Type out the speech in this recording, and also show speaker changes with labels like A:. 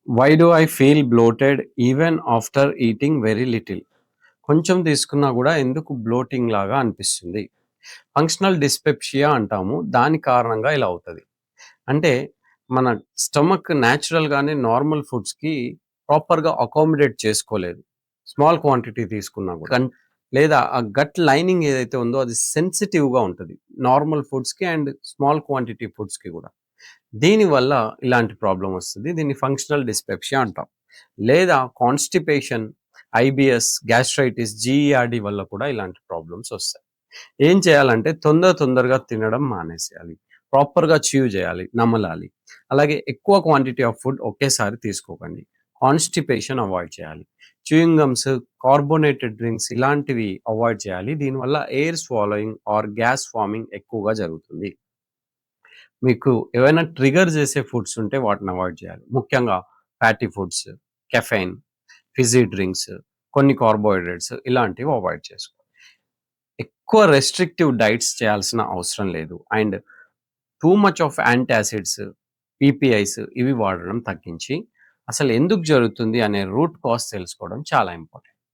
A: Why do I feel bloated even after eating very little? కొంచెం తీసుకున్నా గూడా ఎందుకు బ్లోటింగ్ లాగా అనిపిస్తుంది? ఫంక్షనల్ డిస్పెప్షియా అంటాము. దాని కారణంగా ఇలా అవుతది. అంటే మన స్టమక్ న్యాచురల్‌గానే నార్మల్ ఫుడ్స్‌కి ప్రాపర్‌గా అకామిడేట్ చేసుకోలేదు. స్మాల్ క్వాంటిటీ తీసుకున్నా గూడా. లేదా ఆ గట్ లైనింగ్ ఏదైతే ఉందో అది సెన్సిటివ్‌గా ఉంటది. నార్మల్ ఫుడ్స్‌కి అండ్ స్మాల్ క్వాంటిటీ ఫుడ్స్‌కి గూడా. దీనివల్ల ఇలాంటి ప్రాబ్లమ్ వస్తది. దీన్ని ఫంక్షనల్ డిస్పెప్షియా అంటాం. లేదా కాన్‌స్టిపేషన్, ఐబీఎస్, గ్యాస్ట్రైటిస్, జీఈఆర్‌డీ వల్ల కూడా ఇలాంటి ప్రాబ్లమ్స్ వస్తాయి. ఏం చేయాలంటే తొందరగా తినడం మానేసేయాలి. ప్రాపర్‌గా చ్యూ చేయాలి, నమలాలి. అలాగే ఎక్కువ క్వాంటిటీ ఆఫ్ ఫుడ్ ఒకేసారి తీసుకోకండి. కాన్‌స్టిపేషన్ అవాయిడ్ చేయాలి. చూయింగ్ గమ్స్, కార్బోనేటెడ్ డ్రింక్స్ ఇలాంటివి అవాయిడ్ చేయాలి. దీనివల్ల air swallowing or gas forming ఎక్కువగా జరుగుతుంది. మీకు ఏవైనా ట్రిగ్గర్ చేసే ఫుడ్స్ ఉంటే వాటిని అవాయిడ్ చేయాలి. ముఖ్యంగా fatty foods, caffeine, fizzy drinks, కొన్ని కార్బోహైడ్రేట్స్ ఇలాంటివి అవాయిడ్ చేసుకోవాలి. ఎక్కువ రెస్ట్రిక్టివ్ డైట్స్ చేయాల్సిన అవసరం లేదు. And too much of antacids, PPIs ఇవి వాడడం తగ్గించి, అసలు ఎందుకు జరుగుతుంది అనే రూట్ కాజ్ తెలుసుకోవడం చాలా ఇంపార్టెంట్.